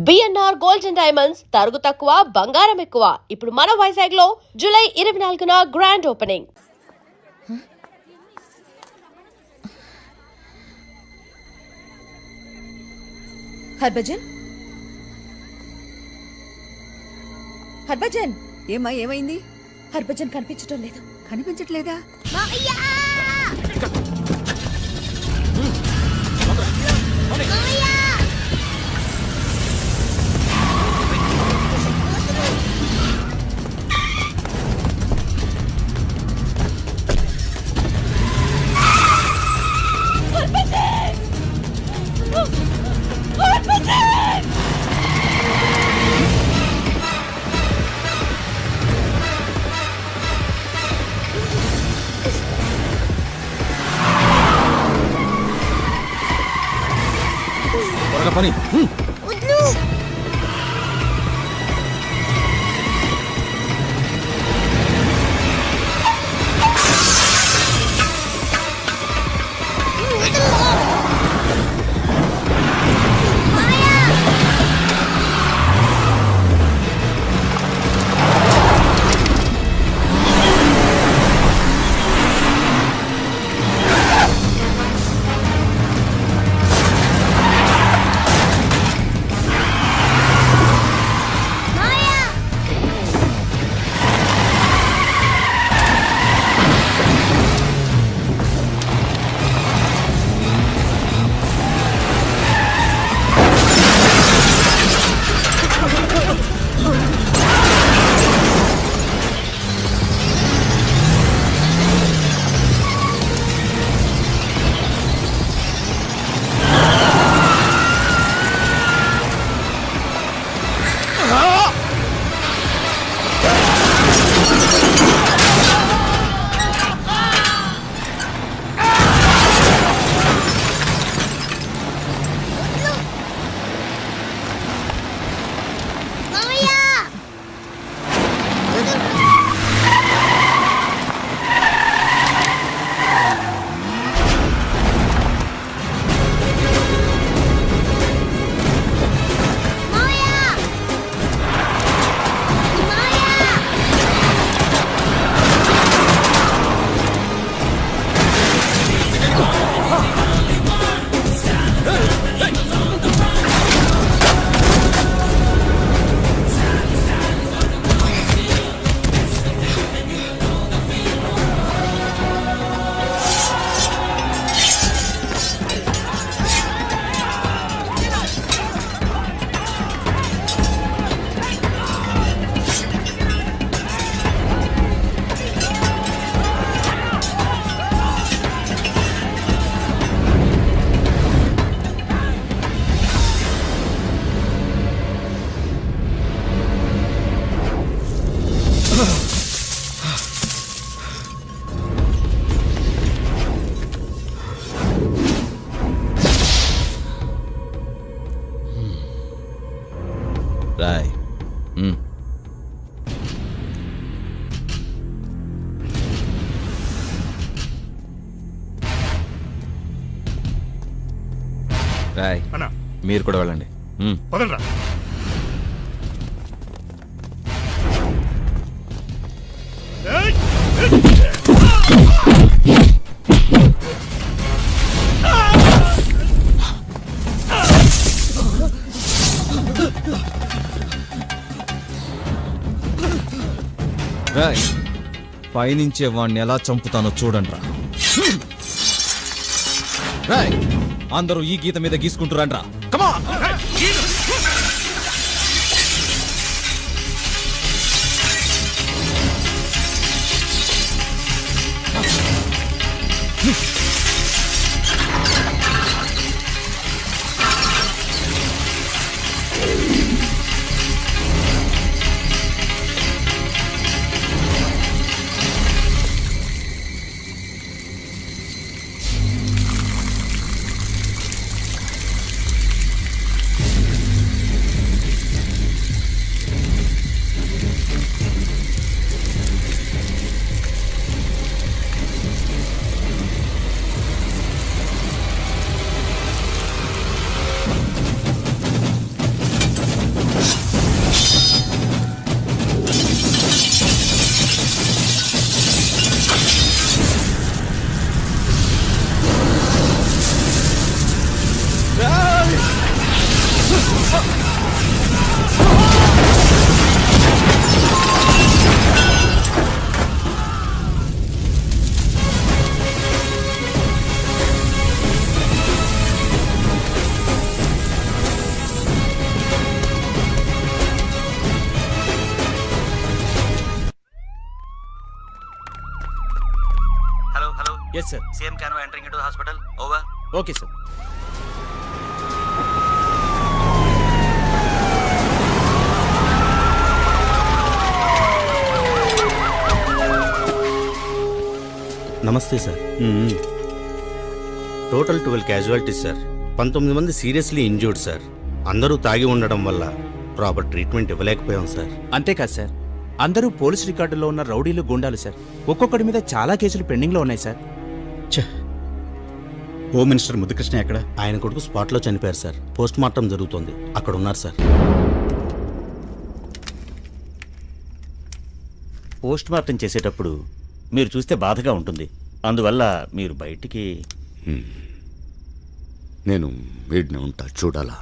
BNR gold and diamonds తరుగు తక్కువ బంగారం ఎక్కువ. ఇప్పుడు మన వైజాగ్ లో జూలై 24న గ్రాండ్ ఓపెనింగ్. హర్భజన్, హర్భజన్, ఏమైంది? హర్భజన్ కనిపించటం లేదు. కనిపించట్లేదా? పని రాయ్. రాయ్, మీరు కూడా వెళ్ళండి. పదండ్రా. రాయ్, పైనుంచే వాణ్ణి ఎలా చంపుతానో చూడండి రా. రాయ్, అందరూ ఈ గీత మీద గీసుకుంటురండ్రా. Come on. Yes sir. Same can entering into hospital. Over. Okay sir. నమస్తే సార్. Total 12 casualties sir. 19 మంది సీరియస్లీ ఇంజ్యూర్డ్ సార్. అందరూ తాగి ఉండడం వల్ల ప్రాపర్ ట్రీట్మెంట్ ఇవ్వలేకపోయాం సార్. అంతేకాదు సార్, అందరూ పోలీస్ రికార్డులో ఉన్న రౌడీలు గుండాలు సార్. ఒక్కొక్కడి మీద చాలా కేసులు పెండింగ్లో ఉన్నాయి సార్. హోమ్ మినిస్టర్ ముద్దుకృష్ణ ఎక్కడ? ఆయన కొడుకు స్పాట్లో చనిపోయారు సార్. పోస్ట్ మార్టం జరుగుతోంది. అక్కడ ఉన్నారు సార్. పోస్ట్ మార్టం చేసేటప్పుడు మీరు చూస్తే బాధగా ఉంటుంది. అందువల్ల మీరు బయటికి. నేను వీడిని ఉంటా చూడాలా?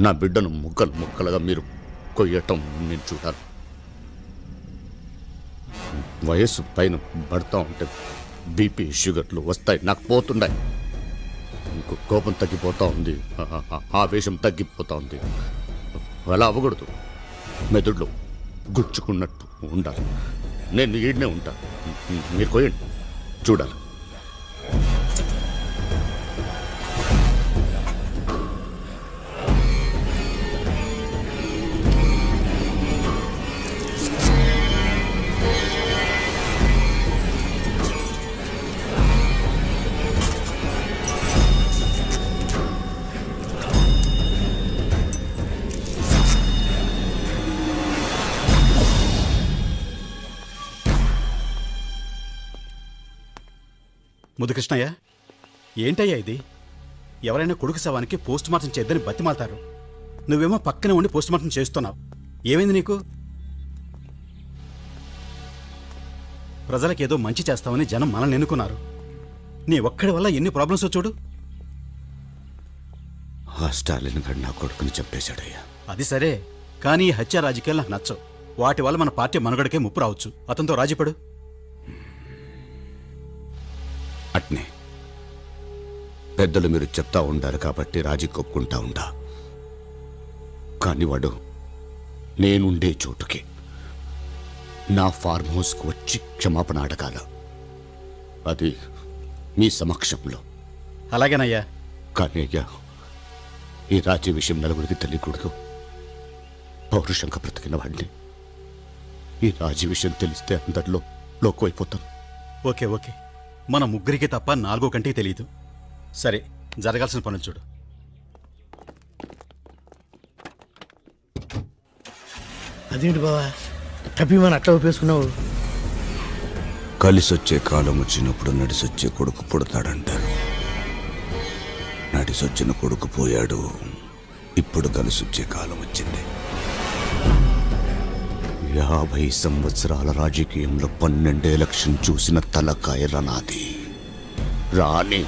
నా బిడ్డను ముక్కలు ముక్కలుగా మీరు కొయ్యటం నేను చూడాలి. వయస్సు పైన పడతా ఉంటే బీపీ షుగర్లు వస్తాయి, నాకు పోతున్నాయి. కోపం తగ్గిపోతూ ఉంది, ఆవేశం తగ్గిపోతూ ఉంది. అలా అవ్వకూడదు. మెదడులో గుచ్చుకున్నట్టు ఉండాలి. నేను ఈడనే ఉంటా, మీరు కొయ్యండి చూడాలి. ముద్దుకృష్ణయ్య, ఏంటయ్యా ఇది? ఎవరైనా కొడుకు శవానికి పోస్ట్ మార్టం చేద్దని బతిమాలతారు. నువ్వేమో పక్కనే ఉండి పోస్ట్ మార్టం చేస్తున్నావు. ఏమైంది నీకు? ప్రజలకు ఏదో మంచి చేస్తామని జనం మనల్ని ఎన్నుకున్నారు. నీ ఒక్కడి వల్ల ఎన్ని ప్రాబ్లమ్స్ చూడు. ఆ స్టాలిన్ గడు నా కొడుకుని చంపేశాడయ్యా. అది సరే, కానీ ఈ హత్య రాజకీయాలు నాకు నచ్చవు. వాటి వల్ల మన పార్టీ మనుగడకే ముప్పు రావచ్చు. అతనితో రాజీపడు. అట్నే పెద్దలు మీరు చెప్తా ఉండారు కాబట్టి రాజీ కొప్పుకుంటా ఉండా. కానీ వాడు నేనుండే చోటుకి, నా ఫార్మ్ హౌస్కు వచ్చి క్షమాపణ అడగాల. అది మీ సమక్షంలో. అలాగేనయ్యా. కానీ అయ్యా, ఈ రాజీ విషయం నలుగురికి తెలియకూడదు. పౌరుషంగా బ్రతికిన వాడిని ఈ రాజీ విషయం తెలిస్తే అందరిలో లోకమైపోతాను. ఓకే ఓకే, మన ముగ్గురికి తప్ప 4 కంటికి తెలియదు. సరే, జరగాల్సిన పనులు చూడు. అదేంటి బావా, తప్పిమని అట్లా ఒప్పేసుకున్నావు? కలిసొచ్చే కాలం వచ్చినప్పుడు నడిసొచ్చే కొడుకు పుడతాడంటారు. నడిసొచ్చిన కొడుకు పోయాడు, ఇప్పుడు కలిసొచ్చే కాలం వచ్చింది. 50 సంవత్సరాల రాజకీయంలో 12 ఎలక్షన్ చూసిన తలకాయ నాది. రాని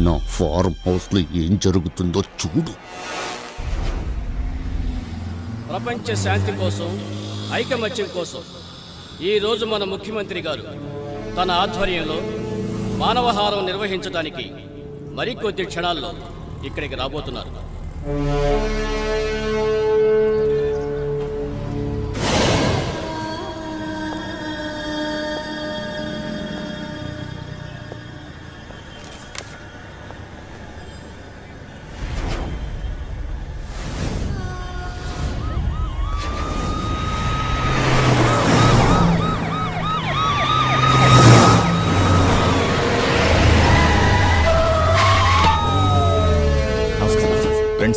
నా ఫార్మ్ హౌస్లో ఏం జరుగుతుందో చూడు. ప్రపంచ శాంతి కోసం, ఐకమత్యం కోసం ఈరోజు మన ముఖ్యమంత్రి గారు తన ఆధ్వర్యంలో మానవహారం నిర్వహించడానికి మరికొద్ది క్షణాల్లో ఇక్కడికి రాబోతున్నారు.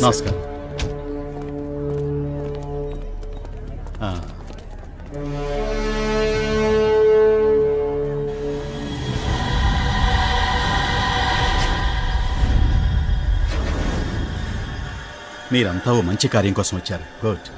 నమస్కారం. మీరంతా ఓ మంచి కార్యం కోసం వచ్చారు. గుడ్.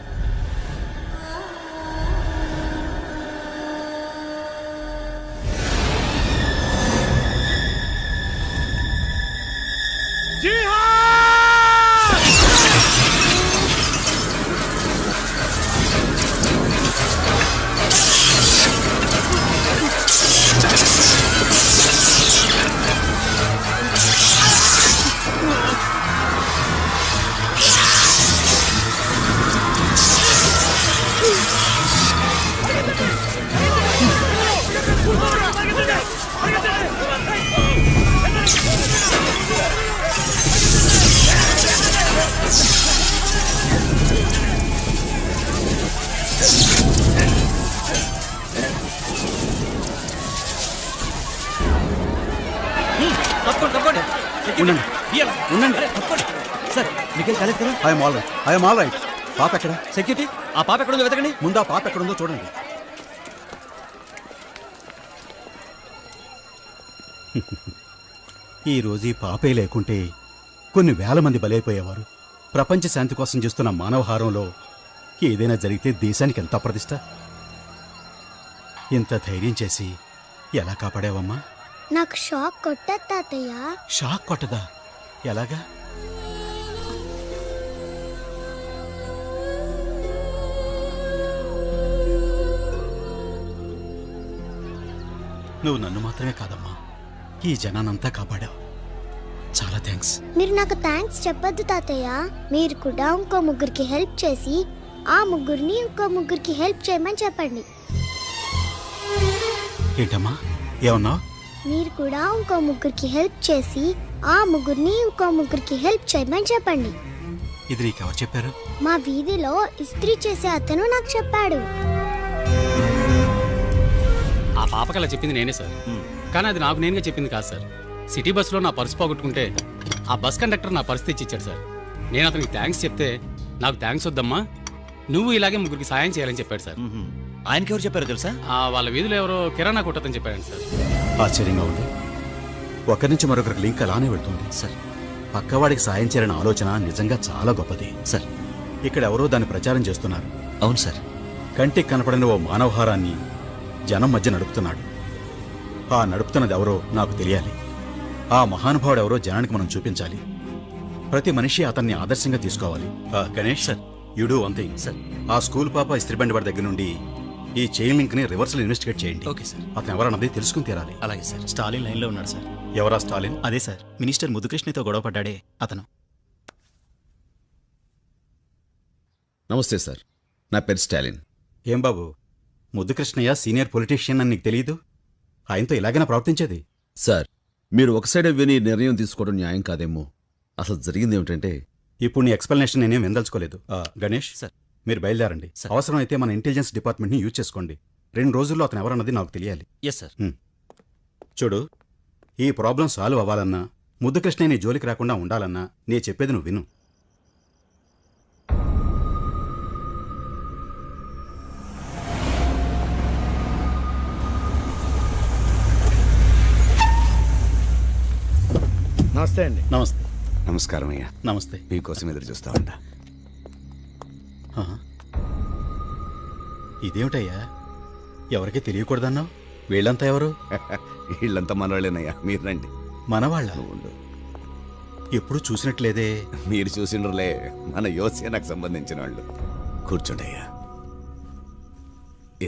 మీకేం కాలేదు కదా? I'm all right. పాప ఎక్కడ? సెక్యూరిటీ, ఆ పాప ఎక్కడుందో వెతకండి. ముందు ఆ పాప ఎక్కడుందో చూడండి. ఈ రోజు ఈ పాపే లేకుంటే కొన్ని వేల మంది బలైపోయేవారు. ప్రపంచ శాంతి కోసం చేస్తున్న మానవహారంలో ఏదైనా జరిగితే దేశానికి ఎంత అప్రతిష్ట. ఇంత ధైర్యం చేసి ఎలా కాపాడావమ్మా? నాకు షాక్ కొట్టదు తాతయ్య. షాక్ కొట్టదా? ఎలాగా? నువ్వు నన్ను మాత్రమే కాదమ్మా, ఈ జనానంతా కాపాడావు. చాలా థ్యాంక్స్. మీరు నాకు థ్యాంక్స్ చెప్పొద్దు తాతయ్య. మీరు కూడా ఇంకో ముగ్గురికి హెల్ప్ చేసి ఆ ముగ్గురిని ఇంకో ముగ్గురికి హెల్ప్ చేయమని చెప్పండి. ఏంటమ్మా ఏమన్నావు? మీరు కూడా ఇంకో ముగ్గురికి హెల్ప్ చేసి ఆ ముగ్గురిని ఇంకో ముగ్గురికి హెల్ప్ చేయమని చెప్పండి. ఇది నీకెవరు చెప్పారు? మా వీధిలో ఇస్త్రీ చేసే అతను నాకు చెప్పాడు. ఆ పాపకి అలా చెప్పింది నేనే సార్, కానీ అది నాకు నేనుగా చెప్పింది కాదు సార్. సిటీ బస్సులో నా పర్సు పోగొట్టుకుంటే ఆ బస్ కండక్టర్ నా పర్సు తెచ్చి ఇచ్చాడు సార్. నేను అతనికి థ్యాంక్స్ చెప్తే నాకు థ్యాంక్స్ వద్దమ్మా, నువ్వు ఇలాగే ముగ్గురికి సాయం చేయాలని చెప్పాడు సార్. ఆయనకి ఎవరు చెప్పారో తెలుసా? వాళ్ళ వీధిలో ఎవరో కిరాణా కొట్టదని చెప్పాడు సార్. ఆశ్చర్యంగా ఉంది. ఒకరి నుంచి మరొకరికి లింక్ అలానే వెళ్తుంది సార్. పక్కవాడికి సాయం చేయాలనే ఆలోచన నిజంగా చాలా గొప్పది సార్, ఇక్కడ ఎవరో దాన్ని ప్రచారం చేస్తున్నారు. అవును సార్. కంటికి కనపడని ఓ మానవహారాన్ని జనం మధ్య నడుపుతున్నాడు. ఆ నడుపుతున్నది ఎవరో నాకు తెలియాలి. ఆ మహానుభావుడు ఎవరో జనానికి మనం చూపించాలి. ప్రతి మనిషి అతన్ని ఆదర్శంగా తీసుకోవాలి. Ganesh sir, you do one thing sir. ఆ స్కూల్ పాప ఇస్త్రీబండి వాడి దగ్గర నుండి ఈ చైన్ లింక్ ని రివర్సల్ ఇన్వెస్టిగేట్ చేయండి. Okay sir. అతను ఎవరన్నది తెలుసుకుని తీరాలి. అలాగే సార్. స్టాలిన్ లైన్లో ఉన్నాడు సార్. ఎవరా స్టాలిన్? అదే సార్, మినిస్టర్ ముద్దుకృష్ణతో గొడవ పడ్డాడే అతను. నమస్తే సార్, నా పేరు స్టాలిన్. ఏం బాబు, ముద్దుకృష్ణయ్య సీనియర్ పొలిటీషియన్ అని నీకు తెలీదు? ఆయనతో ఇలాగైనా ప్రవర్తించేది? సార్, మీరు ఒక సైడే విని నిర్ణయం తీసుకోవడం న్యాయం కాదేమో. అసలు జరిగింది ఏమిటంటే, ఇప్పుడు నీ ఎక్స్ప్లెనేషన్ నేనేం విందల్చుకోలేదు. గణేష్ సార్, మీరు బయలుదేరండి. అవసరమైతే మన ఇంటెలిజెన్స్ డిపార్ట్మెంట్ని యూజ్ చేసుకోండి. 2 రోజుల్లో అతను ఎవరన్నది నాకు తెలియాలి. Yes sir. చూడు, ఈ ప్రాబ్లం సాల్వ్ అవ్వాలన్నా, ముద్దుకృష్ణ నీ జోలికి రాకుండా ఉండాలన్నా నేను చెప్పేది నువ్వు విను. నమస్తే అండి. నమస్తే. నమస్కారం అయ్యా. నమస్తే. మీకోసం ఎదురు చూస్తా ఉంటా. ఇదేమిటయ్యా, ఎవరికి తెలియకూడదన్నావు? వీళ్ళంతా ఎవరు? వీళ్ళంతా మనవాళ్ళేనయ్యా, మీరు రండి. మనవాళ్ళ? ఉండు. ఎప్పుడు చూసినట్లేదే. మీరు చూసిండ్రులే, మన యోసేనకు సంబంధించిన వాళ్ళు. కూర్చోండి అయ్యా.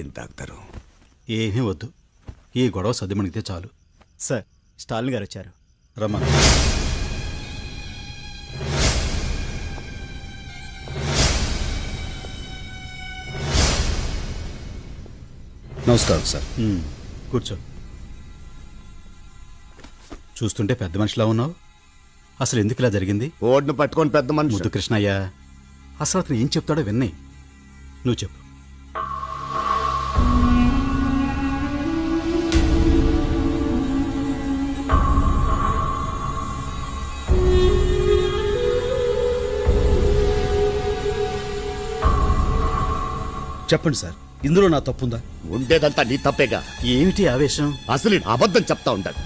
ఏం తాగుతారు? ఏమీ వద్దు, ఈ గొడవ సద్దుమణిగితే చాలు. సార్, స్టాలిన్ గారు వచ్చారు. రమ్మా. నమస్కారం సార్. కూర్చో. చూస్తుంటే పెద్ద మనిషిలా ఉన్నావు. అసలు ఎందుకు ఇలా జరిగింది? ఓడ్ను పట్టుకొని పెద్ద మనిషి. ముద్దు కృష్ణయ్య అసలు అతను ఏం చెప్తాడో విన్నాయి. నువ్వు చెప్పు. చెప్పండి సార్, ఇందులో నా తప్పుందా? ఉండేదంతా నీ తప్పేగా. ఏమిటి ఆవేశం? అసలు ఈయన అబద్ధం చెప్తా ఉంటాడు.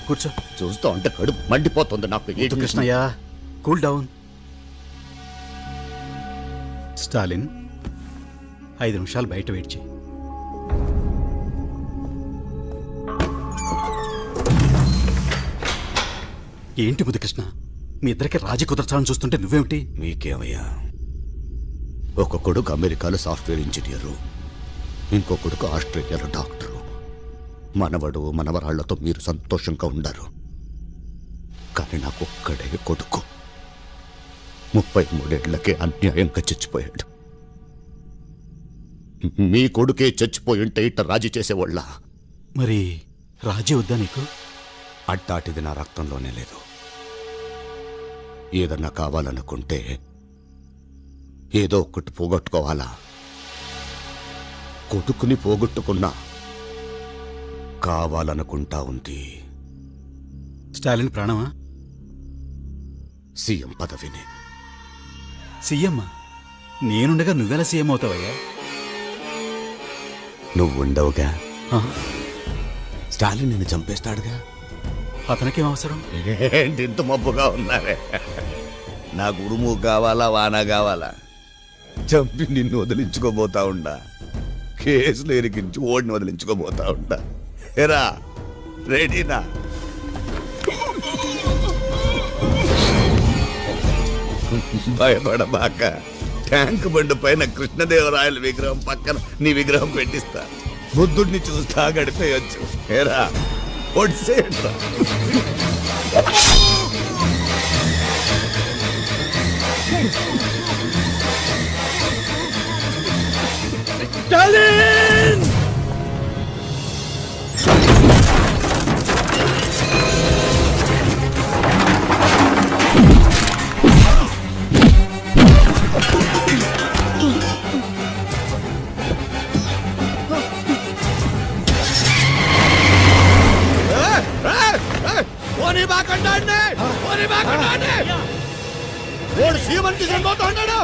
కూర్చో. చూస్తూ ఉంటే కడుపు మండిపోతుంది నాకు. ముద్దు కృష్ణయ్య, కూల్ డౌన్. స్టాలిన్, 5 నిమిషాలు బయట వెయిట్ చేయి. ఏంటి ముద్దు కృష్ణ, మీ ఇద్దరికి రాజీ కుదర్చాలని చూస్తుంటే నువ్వేమిటి? మీకేమయ్యా, ఒక కొడుకు అమెరికాలో సాఫ్ట్వేర్ ఇంజనీరు, ఇంకో కొడుకు ఆస్ట్రేలియాలో డాక్టరు. మనవడు మనవరాళ్లతో మీరు సంతోషంగా ఉండారు. కానీ నాకు ఒక్కడే కొడుకు 33 ఏళ్లకే అన్యాయంగా చచ్చిపోయాడు. మీ కొడుకే చచ్చిపోయి ఉంటే ఇట్ట రాజీ చేసేవాళ్ళ? మరి రాజీ వద్దా నీకు? అట్టాటిది నా రక్తంలోనే లేదు. ఏదన్నా కావాలనుకుంటే ఏదో ఒక్కటి పోగొట్టుకోవాలా? కొడుకుని పోగొట్టుకున్నా కావాలనుకుంటా ఉంది. స్టాలిన్ ప్రాణమా? సీఎం పదవిని. సీఎం నేనుండగా నువ్వెలా సీఎం అవుతావయ్యా? నువ్వుండవుగా. స్టాలిన్ నిన్ను చంపేస్తాడుగా. అతనికేం అవసరం? ఏంటి ఇంత మబ్బుగా ఉన్నారే? నాకు ఉరుము కావాలా, వాన కావాలా? చంపి నిన్ను వదిలించుకోబోతా ఉండా. కేసులు ఎరికించి ఓడిని వదిలించుకోబోతా ఉండా. ఎరా రెడీనా? భయపడబాక. ట్యాంక్ బండి పైన కృష్ణదేవరాయల విగ్రహం పక్కన నీ విగ్రహం పెట్టిస్తా. బుద్ధుడిని చూస్తా గడిపేయచ్చు. ఏరా ఒడిసేట్రా. సీఎంని తీసుకుపోతా ఉన్నాడు.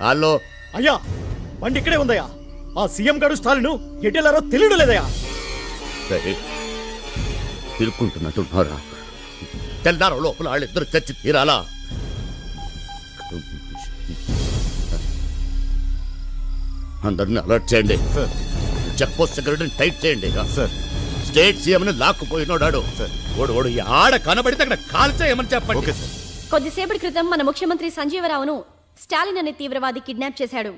హలో అయ్యా, బండి ఇక్కడే ఉందయ్యా. ఆ సీఎం గారు స్టాలిన్ ఎటెళ్లారో తెలియడం లేదయ్యా. తిరుక్కుంటున్నట్టున్నారా? తెల్లారో లోపల వాళ్ళిద్దరు చచ్చి తీరాలా? అందరిని అలర్ట్ చేయండి. చెక్ పోస్ట్ సెక్యూరిటీని టైట్ చేయండి. స్టేట్ సీఎం ని లాక్కుపోయినోడాడు. ఓడు ఆడ కనబడితే అక్కడ కాల్ చేయమని చెప్పండి. కొద్దిసేపటి క్రితం మన ముఖ్యమంత్రి సంజీవరావును స్టాలిన్ అనే తీవ్రవాది కిడ్నాప్ చేశాడు.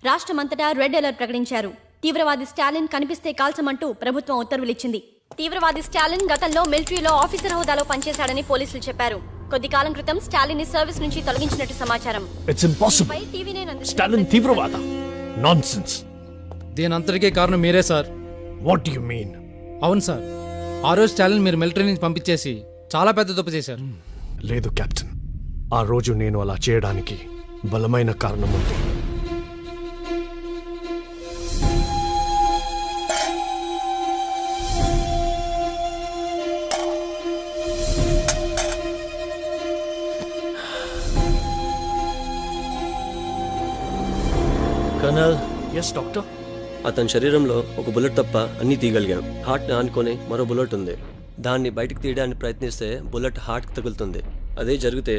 రాష్ట్రమంతటా రెడ్ అలర్ట్ ప్రకటించారు. తీవ్రవాది స్టాలిన్ కనిపిస్తే కాల్చమంటూ ప్రభుత్వం ఉత్తర్వులిచ్చింది. తీవ్రవాది స్టాలిన్ గతంలో మిలిటరీలో ఆఫీసర్ హోదాలో పనిచేశాడని పోలీసులు చెప్పారు. కొద్ది కాలం క్రితం స్టాలిన్ ని సర్వీస్ నుంచి తొలగించినట్టు సమాచారం. స్టాలిన్ తీవ్రవాద? నాన్సెన్స్. దీనంతటికీ కారణం మీరే సార్. What you mean? అవును సార్, ఆ రోజు స్టాలిన్ మీరు మిలిటరీ నుంచి పంపించేసి చాలా పెద్ద తప్పు చేశారు. లేదు కెప్టెన్, ఆ రోజు నేను అలా చేయడానికి బలమైన కారణం ఉంది. కర్నల్. Yes doctor. అతని శరీరంలో ఒక బుల్లెట్ తప్ప అన్నీ తీయగలిగాం. హార్ట్ని ఆనుకొని మరో బుల్లెట్ ఉంది. దాన్ని బయటకు తీయడానికి ప్రయత్నిస్తే బుల్లెట్ హార్ట్కి తగులుతుంది. అదే జరిగితే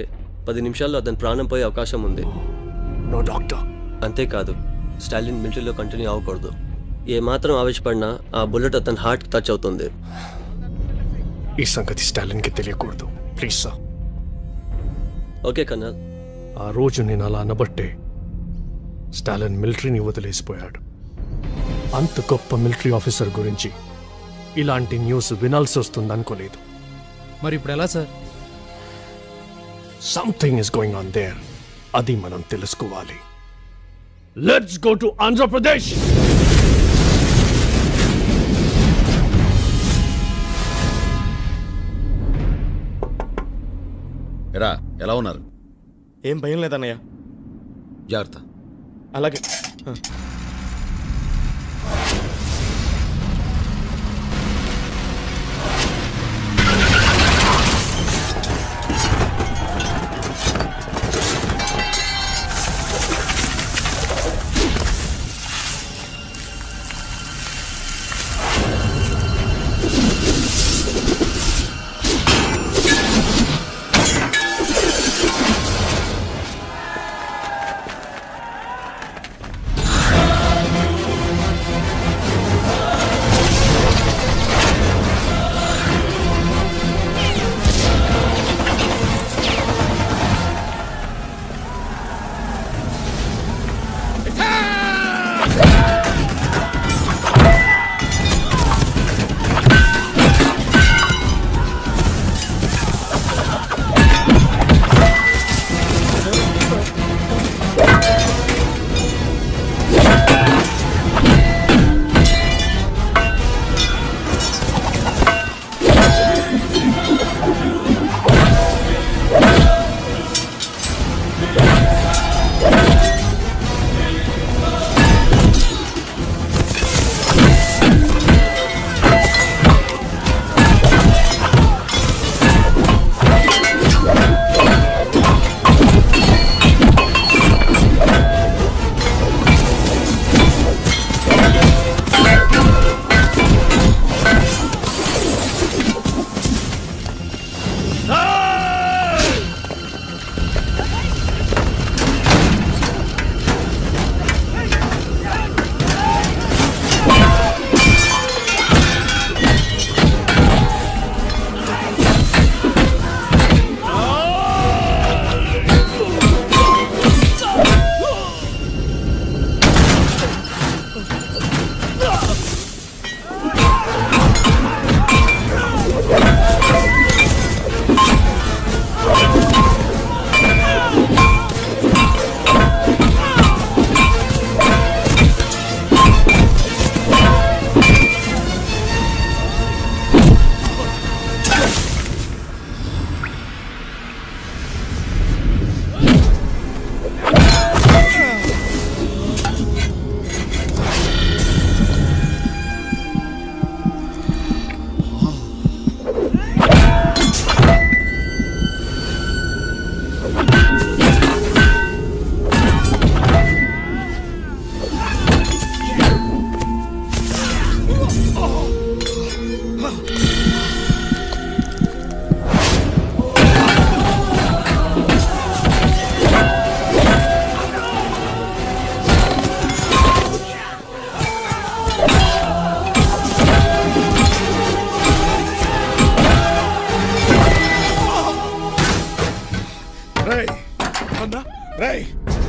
10 నిమిషాల్లో అతని ప్రాణం పోయే అవకాశం ఉంది. No doctor. అంతేకాదు, స్టాలిన్ మిలిటరీలో కంటిన్యూ అవ్వకూడదు. ఏ మాత్రం ఆవేశపడినా ఆ బుల్లెట్ అతని హార్ట్కి టచ్ అవుతుంది. ఈ సంగతి స్టాలిన్కి తెలియకూడదు. Please sir. Okay colonel. ఆ రోజు నేను అలా అనబట్టే స్టాలిన్ మిలిటరీని వదిలేసిపోయాడు. అంత గొప్ప మిలిటరీ ఆఫీసర్ గురించి ఇలాంటి న్యూస్ వినాల్సి వస్తుంది అనుకోలేదు. మరి ఇప్పుడు ఎలా sir? Something is going on their. అది మనం తెలుసుకోవాలి. Let's go to Andhra Pradesh. ఎరా ఎలా ఉన్నారు? ఏం భయం లేదన్నయ్య. జాగ్రత్త. అలాగే.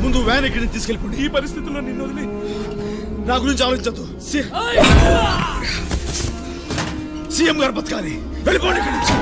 ముందు వ్యాన్ ఇక్కడి నుంచి తీసుకెళ్ళిపోండి. ఈ పరిస్థితుల్లో నిన్ను వదిలి నా గురించి ఆలోచించద్దు. సీఎం గారు బతకాలి. వెళ్ళిపోండి ఇక్కడి నుంచి.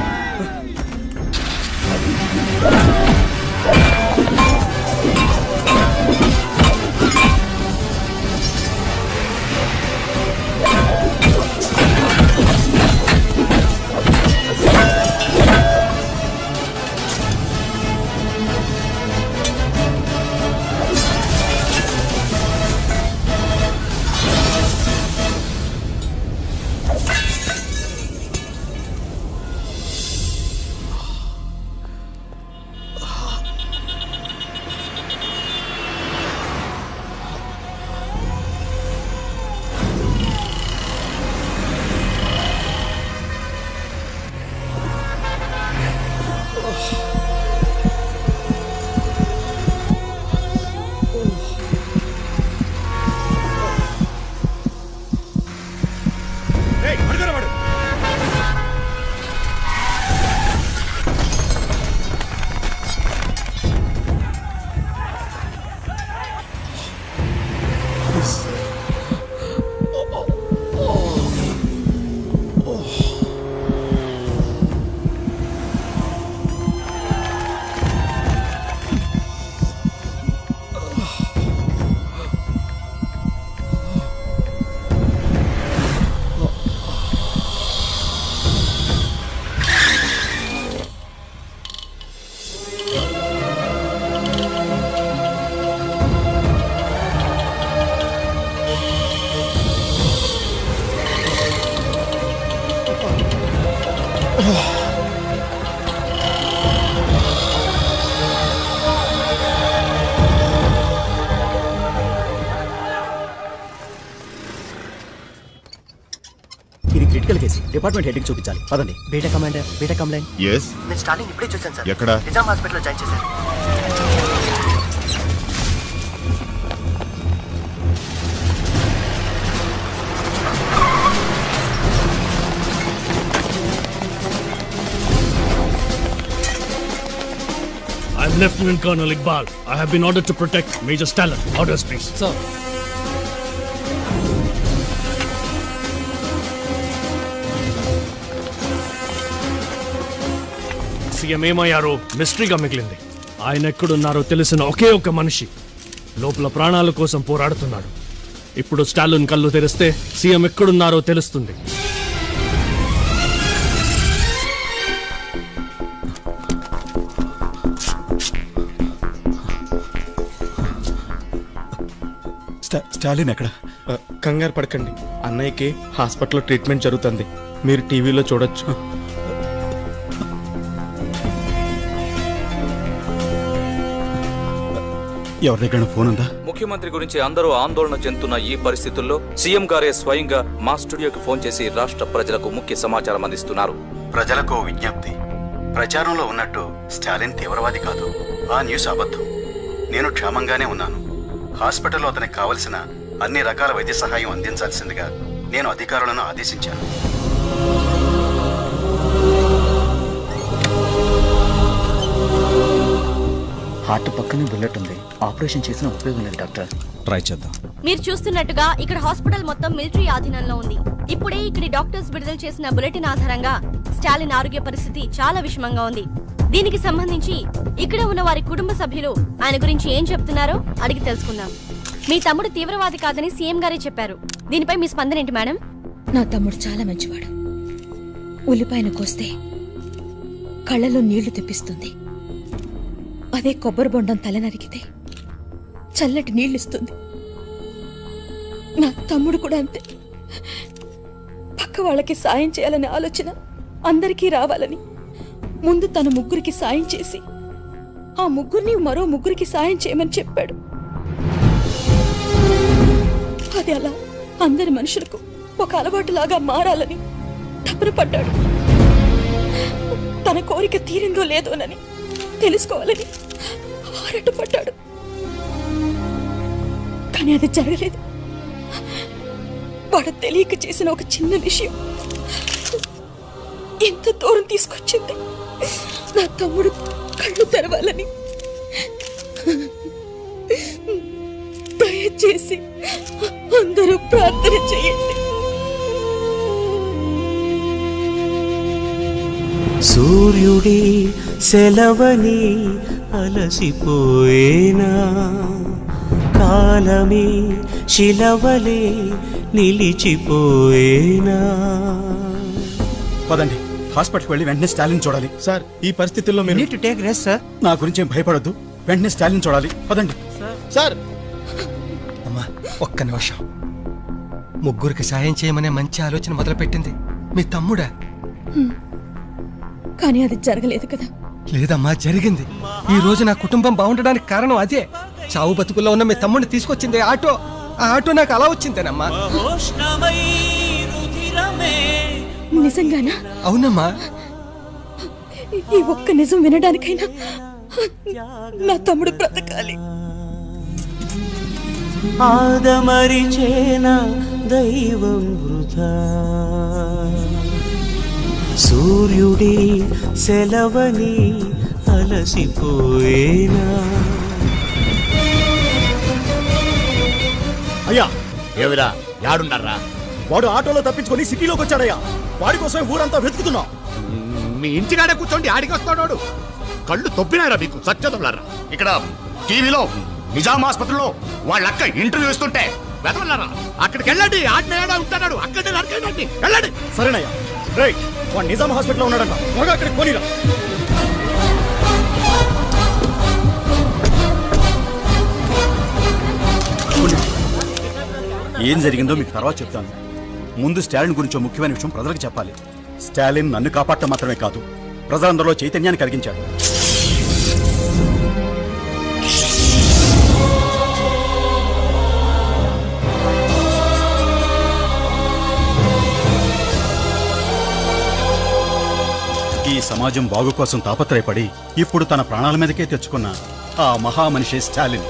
ఇది క్రిటికల్ కేసు. డిపార్ట్మెంట్ హెడ్కి చూపించాలి. పదండి. బీటెక్ కమాండర్, బీటెక్ కంప్లైంట్. ఎస్, నేను స్టార్టింగ్ ఇప్పుడే చూశాను సార్. ఎక్కడ? నిజాం హాస్పిటల్లో జాయిన్ చేశారు. I'm Lieutenant Colonel Iqbal. I have been ordered to protect Major Stalin. Orders, please. Sir. CM ఏమయ్యారో మిస్టరీగా మిగిలింది. ఆయన ఎక్కడున్నారో తెలిసిన ఒకే ఒక మనిషి లోపల ప్రాణాల కోసం పోరాడుతున్నాడు. ఇప్పుడు స్టాలిన్ కళ్ళు తెరిస్తే సీఎం ఎక్కడున్నారో తెలుస్తుంది. స్టాలిన్ ఎక్కడ? కంగారు పడకండి. అన్నయ్యకి హాస్పిటల్లో ట్రీట్మెంట్ జరుగుతుంది. మీరు టీవీలో చూడొచ్చు. ఎవరి దగ్గర ఫోన్ ఉందా? ముఖ్యమంత్రి గురించి అందరూ ఆందోళన చెందుతున్న ఈ పరిస్థితుల్లో సీఎం గారే స్వయంగా మా స్టూడియోకి ఫోన్ చేసి రాష్ట్ర ప్రజలకు ముఖ్య సమాచారం అందిస్తున్నారు. ప్రజలకు విజ్ఞప్తి. ప్రచారంలో ఉన్నట్టు స్టాలిన్ తీవ్రవాది కాదు. ఆ న్యూస్ అబద్ధం. నేను క్షేమంగానే ఉన్నాను. హాస్పిటల్లో అతనికి కావలసిన అన్ని రకాల వైద్య సహాయం అందించాల్సిందిగా నేను అధికారులను ఆదేశించాను. హార్ట్ పక్కనే బుల్లెట్ ఉంది. ఆపరేషన్ చేసిన ఉపయోగం లేదు డాక్టర్. ట్రై చేద్దాం. మీరు చూస్తున్నట్టుగా ఇక్కడ హాస్పిటల్ మొత్తం మిలిటరీ ఆధీనంలో ఉంది. ఇప్పుడే ఇక్కడి డాక్టర్స్ విడుదల చేసిన బులెటిన్ ఆధారంగా స్టాలిన్ ఆరోగ్య పరిస్థితి చాలా విషమంగా ఉంది. దీనికి సంబంధించి ఇక్కడ ఉన్న వారి కుటుంబ సభ్యులు ఆయన గురించి ఏం చెప్తున్నారో అడిగి తెలుసుకుందాం. మీ తమ్ముడు తీవ్రవాది కాదని సీఎం గారే చెప్పారు. దీనిపై మీ స్పందన ఏంటి మేడం? నా తమ్ముడు చాలా మంచివాడు. ఉల్లిపాయను కోస్తే కళ్ళలో నీళ్లు తెప్పిస్తుంది. అదే కొబ్బరి బొండం తల నరికితే చల్లటి నీళ్ళిస్తుంది. నా తమ్ముడు కూడా అంతే. పక్క వాళ్ళకి సాయం చేయాలనే ఆలోచన అందరికీ రావాలని ముందు తన ముగ్గురికి సాయం చేసి ఆ ముగ్గురిని మరో ముగ్గురికి సాయం చేయమని చెప్పాడు. అది అలా అందరి మనుషులకు ఒక అలవాటులాగా మారాలని తపన పడ్డాడు. తన కోరిక తీరిందో లేదోనని తెలుసుకోవాలని ఆరాటపడ్డాడు. కానీ అది జరగలేదు. వాడు తెలియక చేసిన ఒక చిన్న విషయం ఎంత దూరం తీసుకొచ్చింది. నా తమ్ముడు కళ్ళు తెరవాలని ప్రార్థన చేయండి. సూర్యుడి సెలవని అలసిపోయేనా, కాలమే శిలవలే నిలిచిపోయేనా. పదండి, హాస్పిటల్కి వెళ్ళి వెంటనే స్టాలిన్ చూడాలి. సార్, ఈ పరిస్థితుల్లో మీరు టు టేక్ రెస్ట్ సార్. నా గురించి ఏం భయపడొద్దు, వెంటనే స్టాలిన్ చూడాలి. పదండి సార్. అమ్మా ఒక్క నిమిషం. ముగ్గురికి సాయం చేయమనే మంచి ఆలోచన మొదలుపెట్టింది మీ తమ్ముడా? కానీ అది జరగలేదు కదా. లేదమ్మా, జరిగింది. ఈ రోజు నా కుటుంబం బాగుండడానికి కారణం అదే. చావు బతుకుల్లో ఉన్న మీ తమ్ముడిని తీసుకొచ్చింది ఆటో. ఆ ఆటో నాకు అలా వచ్చిందేనమ్మా. నిజంగానా? అవునమ్మా. ఈ ఒక్క నిజం వినడానికైనా నా తమ్ముడు బ్రతకాలి. ఆదమరిచేన దైవం వృధా, సూర్యుడి సెలవని అలసిపోయేనా. అయ్యా, ఏవిరా యాడుండర్రా? వాడు ఆటోలో తప్పించుకొని సిటీలోకి వచ్చాడయ్యా. వాడి కోసమే ఊరంతా వెతుకుతున్నా. మీ ఇంటికాడే కూర్చోండి, ఆడికి వస్తాడు. కళ్ళు తొప్పినారా మీకు? సత్యదొల్లారా? ఇక్కడ టీవీలో నిజాం ఆసుపత్రిలో వాళ్ళ అక్క ఇంటర్వ్యూ ఇస్తుంటే వెతవల్లారా? అక్కడికి వెళ్ళండి, ఆడనేడా ఉంటాడు, అక్కడే నరకండి, వెళ్ళండి. సరేనయ్యా. రైట్, వాడు నిజాం హాస్పిటల్లో ఉన్నాడంట. త్వరగా అక్కడికి పోనీరా. ఏం జరిగిందో మీకు తర్వాత చెప్తాను. ముందు స్టాలిన్ గురించి ముఖ్యమైన విషయం ప్రజలకు చెప్పాలి. స్టాలిన్ నన్ను కాపాడటం మాత్రమే కాదు, ప్రజలందరిలో చైతన్యాన్ని కలిగించాడు. ఈ సమాజం బాగు కోసం తాపత్రయపడి ఇప్పుడు తన ప్రాణాల మీదకే తెచ్చుకున్న ఆ మహామనిషి స్టాలిన్.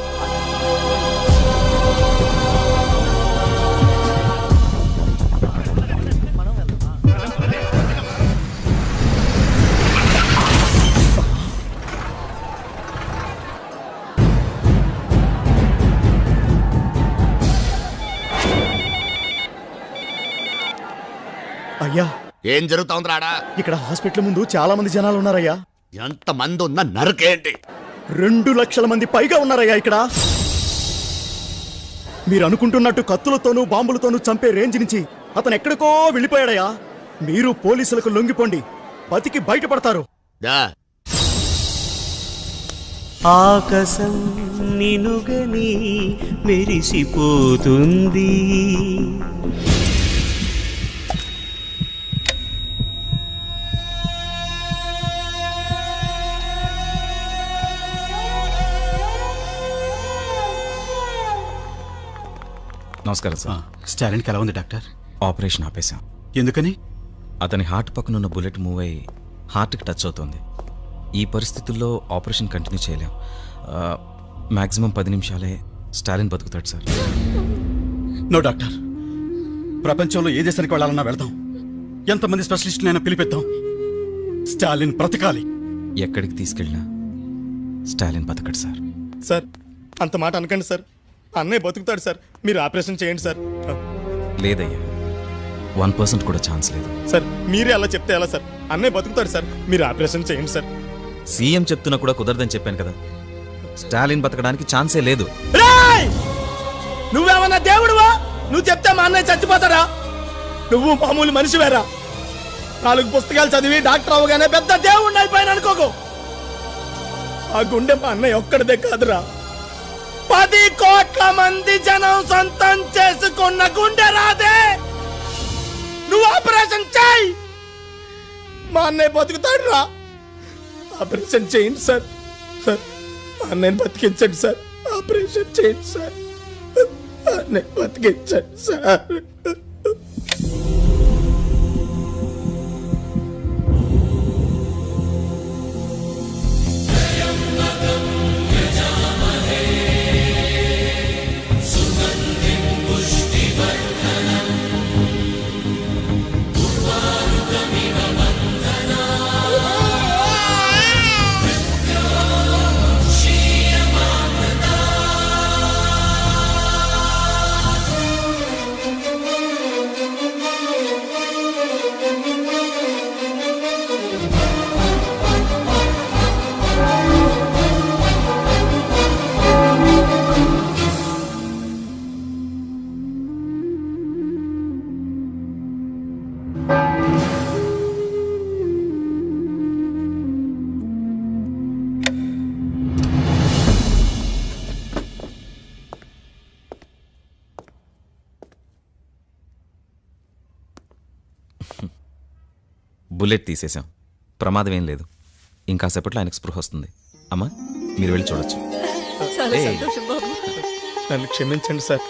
అయ్యా, ఏం జరుగుతోంది రాడా? ఇక్కడ హాస్పిటల్ ముందు చాలా మంది జనాలు ఉన్నారయ్యా. ఎంత మంది ఉన్న నరకేంటి? 2 లక్షల మంది పైగా ఉన్నారయ్యా ఇక్కడ. మీరు అనుకుంటున్నట్టు కత్తులతోనూ బాంబులతోనూ చంపే రేంజ్ నుంచి అతను ఎక్కడికో వెళ్ళిపోయాడయ్యా. మీరు పోలీసులకు లొంగిపోండి, బతికి బయటపడతారు. ఆకాశం నినుగని మెరిసిపోతుంది, నమస్కారం సార్. స్టాలిన్కి ఎలా ఉంది డాక్టర్? ఆపరేషన్ ఆపేశాం. ఎందుకని? అతని హార్ట్ పక్కనున్న బుల్లెట్ మూవ్ అయ్యి హార్ట్కి టచ్ అవుతుంది. ఈ పరిస్థితుల్లో ఆపరేషన్ కంటిన్యూ చేయలేం. మ్యాక్సిమం 10 నిమిషాలే స్టాలిన్ బతుకుతాడు సార్. నో డాక్టర్, ప్రపంచంలో ఏ దేశానికి వెళ్ళాలన్నా వెళ్తాం, ఎంతమంది స్పెషలిస్టులైనా పిలిపిద్దాం. స్టాలిన్ బ్రతకాలి. ఎక్కడికి తీసుకెళ్ళినా స్టాలిన్ బతకడు సార్. సార్, అంత మాట అనకండి సార్. అన్నయ్య బతుకుతాడు సార్. మీరు ఆపరేషన్ చేయండి సార్. లేదయ్యా, 1% కూడా ఛాన్స్ లేదు సార్. మీరే అలా చెప్తే ఎలా సార్? అన్నయ్య బతుకుతాడు సార్. మీరు ఆపరేషన్ చేయండి సార్. సీఎం చెప్తున్నా కూడా కుదరదని చెప్పాను కదా. స్టాలిన్ బతకడానికి ఛాన్సే లేదు. నువ్వేమన్నా దేవుడువా? నువ్వు చెప్తే మా అన్నయ్య చచ్చిపోతాడా? నువ్వు మామూలు మనిషివేరా. 4 పుస్తకాలు చదివి డాక్టర్ అవగానే పెద్ద దేవుడిని అయిపోయాను అనుకోకు. ఆ గుండె మా అన్నయ్య ఒక్కడిదే కాదురా, 10 కోట్ల మంది జనం సొంతం చేసుకున్న గుండె రాదే. నువ్వు ఆపరేషన్ చేయి, మా అన్నయ్య బతుకుతాడు రా. ఆపరేషన్ చేయండి సార్. సార్, మా అన్నయ్యని బతికించండి సార్. ఆపరేషన్ చేయండి సార్. అన్నయ్య బతికించండి సార్. బుల్లెట్ తీసేసాం. ప్రమాదం ఏం లేదు. ఇంకాసేపట్లో ఆయనకు స్పృహ వస్తుంది. అమ్మా మీరు వెళ్ళి చూడొచ్చు. చాలా ఏయ్. సంతోషం బాబు. నన్ను క్షమించండి సార్.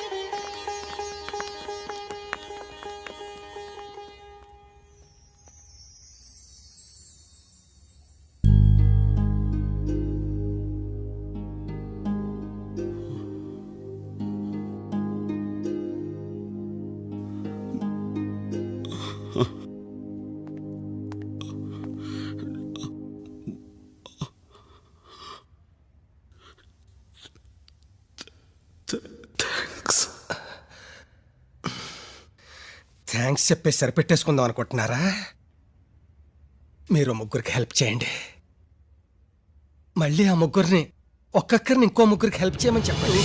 థ్యాంక్స్ చెప్పేసి సరిపెట్టేసుకుందాం అనుకుంటున్నారా? మీరు ముగ్గురికి హెల్ప్ చేయండి. మళ్ళీ ఆ ముగ్గురిని ఒక్కొక్కరిని ఇంకో ముగ్గురికి హెల్ప్ చేయమని చెప్పండి.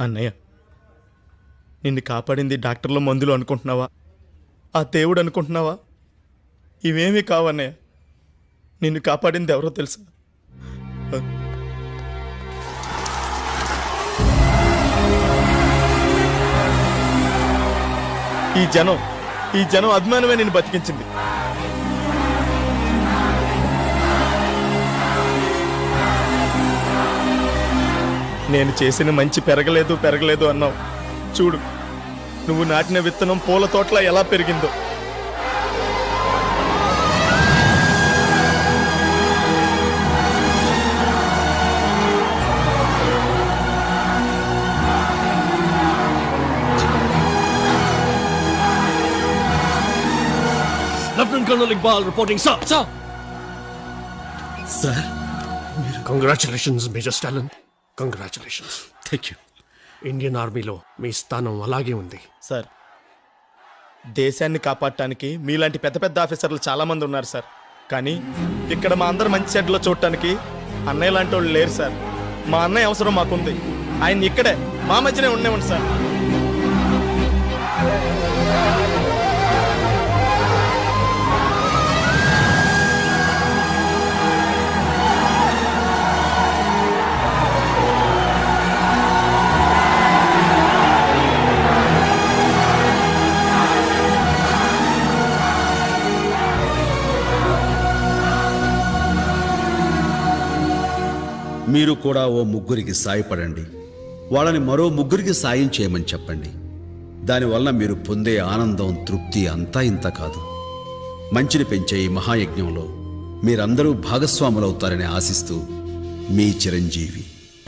అన్నయ్య, నిన్ను కాపాడింది డాక్టర్ల మందులు అనుకుంటున్నావా, ఆ దేవుడు అనుకుంటున్నావా? ఇవేమీ కావన్నయ్య. నిన్ను కాపాడింది ఎవరో తెలుసా? ఈ జనం అభిమానమే నిన్ను బతికించింది. నేను చేసిన మంచి పెరగలేదు అన్నావు. చూడు, నువ్వు నాటిన విత్తనం పూల తోటలా ఎలా పెరిగిందో. Lieutenant Colonel Iqbal reporting, sir. Sir, Congratulations, Major Stalin. Congratulations. Thank you. Indian ఆర్మీలో మీ స్థానం అలాగే ఉంది. సార్, దేశాన్ని కాపాడటానికి మీలాంటి పెద్ద పెద్ద ఆఫీసర్లు చాలా మంది ఉన్నారు సార్. కానీ ఇక్కడ మా అందరు మంచి చెడ్డలో చూడటానికి అన్నయ్య లాంటి వాళ్ళు లేరు సార్. మా అన్నయ్య అవసరం మాకుంది. ఆయన ఇక్కడే మా మధ్యనే ఉండేవండి సార్. మీరు కూడా ఓ ముగ్గురికి సాయపడండి. వాళ్ళని మరో ముగ్గురికి సాయం చేయమని చెప్పండి. దానివల్ల మీరు పొందే ఆనందం, తృప్తి అంతా ఇంత కాదు. మంచిని పెంచే ఈ మహాయజ్ఞంలో మీరందరూ భాగస్వాములవుతారని ఆశిస్తూ మీ చిరంజీవి.